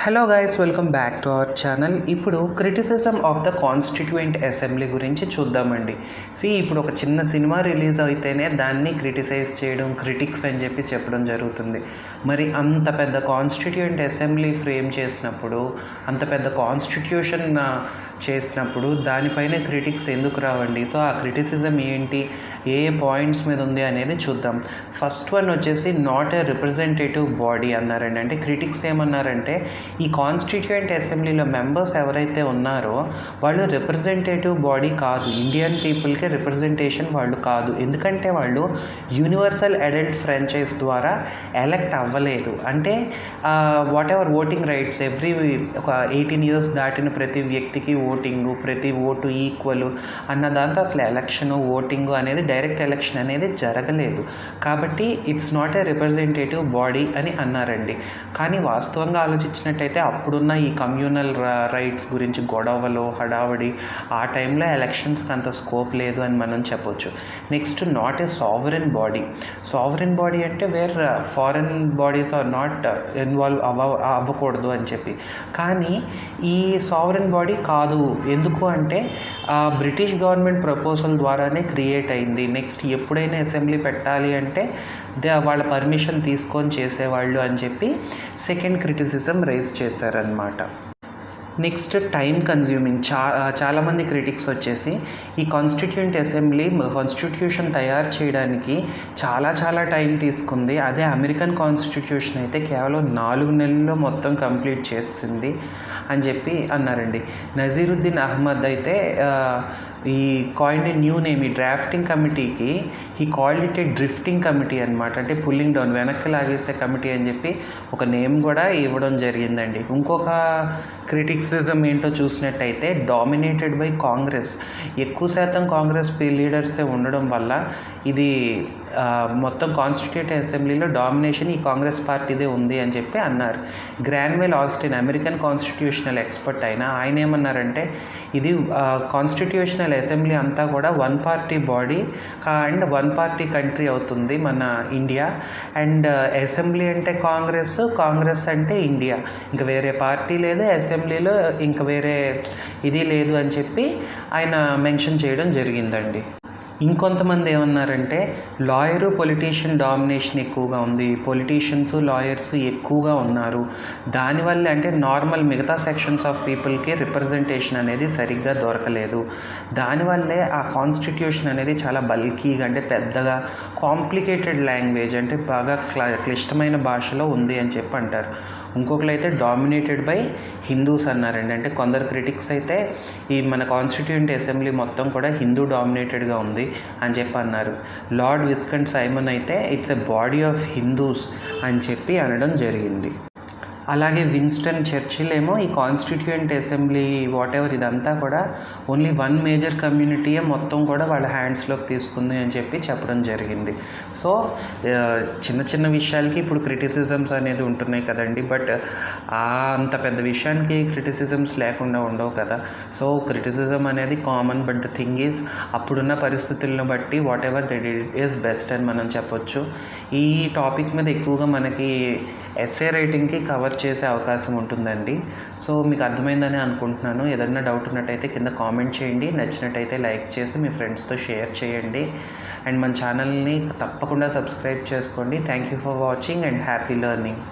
Hello guys, welcome back to our channel. ఇప్పుడు criticism of the constituent assembly గురించి చూద్దామండి. ఇప్పుడు ఒక చిన్న సినిమా రిలీజ్ అయితేనే దాన్ని క్రిటిసైజ్ చేయడం, క్రిటిక్స్ అని చెప్పడం జరుగుతుంది. మరి అంత పెద్ద కాన్స్టిట్యూయెంట్ అసెంబ్లీ ఫ్రేమ్ చేసినప్పుడు, అంత పెద్ద కాన్స్టిట్యూషన్ చేసినప్పుడు దానిపైన క్రిటిక్స్ ఎందుకు రావండి? సో ఆ క్రిటిసిజం ఏంటి, ఏ పాయింట్స్ మీద ఉంది అనేది చూద్దాం. ఫస్ట్ వన్ వచ్చేసి నాట్ ఏ రిప్రజెంటేటివ్ బాడీ అన్నారండి. అంటే క్రిటిక్స్ ఏమన్నారంటే, ఈ కాన్స్టిట్యూయెంట్ అసెంబ్లీలో మెంబర్స్ ఎవరైతే ఉన్నారో వాళ్ళు రిప్రజెంటేటివ్ బాడీ కాదు, ఇండియన్ పీపుల్కి రిప్రజెంటేషన్ వాళ్ళు కాదు. ఎందుకంటే వాళ్ళు యూనివర్సల్ అడల్ట్ ఫ్రాంచైజ్ ద్వారా ఎలెక్ట్ అవ్వలేదు. అంటే వాట్ ఎవర్ ఓటింగ్ రైట్స్, ఒక 18 years దాటిన ప్రతి వ్యక్తికి ఓటింగు, ప్రతి ఓటు ఈక్వల్ అన్న దాంతో అసలు ఎలక్షను, ఓటింగు అనేది, డైరెక్ట్ ఎలక్షన్ అనేది జరగలేదు. కాబట్టి it's not a representative body అని అన్నారండి. కానీ వాస్తవంగా ఆలోచించినట్టయితే అప్పుడున్న ఈ కమ్యూనల్ రైట్స్ గురించి గొడవలు, హడావడి, ఆ టైంలో ఎలక్షన్స్కి అంత స్కోప్ లేదు అని మనం చెప్పొచ్చు. Next, not a sovereign body. Sovereign body అంటే where foreign bodies are not involve అవ్వకూడదు అని చెప్పి. కానీ ఈ సావరెన్ బాడీ కాదు. ఎందుకు అంటే బ్రిటిష్ గవర్నమెంట్ ప్రపోజల్ ద్వారానే క్రియేట్ అయింది. నెక్స్ట్, ఎప్పుడైనా అసెంబ్లీ పెట్టాలి అంటే వాళ్ళ పర్మిషన్ తీసుకొని చేసేవాళ్ళు అని చెప్పి సెకండ్ క్రిటిసిజం రైజ్ చేశారనమాట. Next, time consuming. చాలామంది క్రిటిక్స్ వచ్చేసి ఈ కాన్స్టిట్యూయెంట్ అసెంబ్లీ కాన్స్టిట్యూషన్ తయారు చేయడానికి చాలా టైం తీసుకుంది. అదే అమెరికన్ కాన్స్టిట్యూషన్ అయితే కేవలం 4 నెలల్లో మొత్తం కంప్లీట్ చేసింది అని చెప్పి అన్నారండి. నజీరుద్దీన్ అహ్మద్ అయితే ఈ కాయిన్డ్ న్యూ నేమ్, ఈ డ్రాఫ్టింగ్ కమిటీకి ఈ called it A drifting committee అనమాట. అంటే పుల్లింగ్ డౌన్, వెనక్కి లాగేసే కమిటీ అని చెప్పి ఒక నేమ్ కూడా ఇవ్వడం జరిగిందండి. ఇంకొక క్రిటిసిజం ఏంటో చూసినట్టయితే, డామినేటెడ్ బై కాంగ్రెస్. ఎక్కువ శాతం కాంగ్రెస్ లీడర్సే ఉండడం వల్ల ఇది మొత్తం కాన్స్టిట్యూయెంట్ అసెంబ్లీలో డామినేషన్ ఈ కాంగ్రెస్ పార్టీదే ఉంది అని చెప్పి అన్నారు. Granville Austin, American constitutional expert ఆయన ఏమన్నారంటే, ఇది కాన్స్టిట్యూషనల్ అసెంబ్లీ అంతా కూడా 1 party body and 1 party country అవుతుంది మన ఇండియా. అండ్ అసెంబ్లీ అంటే కాంగ్రెస్ అంటే ఇండియా. ఇంకా వేరే పార్టీ లేదు అసెంబ్లీలో, ఇంకా వేరే ఇది లేదు అని చెప్పి ఆయన మెన్షన్ చేయడం జరిగిందండి. ఇంకొంతమంది ఏమన్నారంటే, లాయరు పొలిటీషియన్ డామినేషన్ ఎక్కువగా ఉంది, పొలిటీషియన్స్ లాయర్స్ ఎక్కువగా ఉన్నారు, దానివల్ల అంటే నార్మల్ మిగతా సెక్షన్స్ ఆఫ్ పీపుల్కి రిప్రజెంటేషన్ అనేది సరిగ్గా దొరకలేదు. దానివల్లే ఆ కాన్స్టిట్యూషన్ అనేది చాలా బల్కీగా, అంటే పెద్దగా, కాంప్లికేటెడ్ లాంగ్వేజ్, అంటే బాగా క్లిష్టమైన భాషలో ఉంది అని చెప్పి అంటారు. ఇంకొకరైతే డామినేటెడ్ బై హిందూస్ అన్నారండి. అంటే కొందరు క్రిటిక్స్ అయితే ఈ మన కాన్స్టిట్యూయెంట్ అసెంబ్లీ మొత్తం కూడా హిందూ డామినేటెడ్గా ఉంది అని చెప్పి అన్నారు. లార్డ్ విస్కంట్ సైమన్ అయితే it's a body of Hindus అని చెప్పి అనడం జరిగింది. అలాగే విన్స్టన్ చర్చిల్ ఏమో ఈ కాన్స్టిట్యూయెంట్ అసెంబ్లీ ఇదంతా కూడా ఓన్లీ 1 major కమ్యూనిటీయే మొత్తం కూడా వాళ్ళ హ్యాండ్స్లోకి తీసుకుంది అని చెప్పి చెప్పడం జరిగింది. సో చిన్న విషయాలకి ఇప్పుడు క్రిటిసిజమ్స్ అనేది ఉంటున్నాయి కదండి. బట్ అంత పెద్ద విషయానికి క్రిటిసిజమ్స్ లేకుండా ఉండవు కదా. సో క్రిటిసిజం అనేది common. But the thing is, అప్పుడున్న పరిస్థితులను బట్టి what ever they did is best అని మనం చెప్పొచ్చు. ఈ టాపిక్ మీద ఎక్కువగా మనకి ఎస్ఏ రైటింగ్కి కవర్ చేసే అవకాశం ఉంటుందండి. సో మీకు అర్థమైందని అనుకుంటున్నాను. ఏదైనా డౌట్ ఉన్నట్టయితే కింద కామెంట్ చేయండి, నచ్చినట్టయితే లైక్ చేసి మీ ఫ్రెండ్స్తో షేర్ చేయండి. అండ్ మన ఛానల్ని తప్పకుండా సబ్స్క్రైబ్ చేసుకోండి. Thank you for watching and happy learning.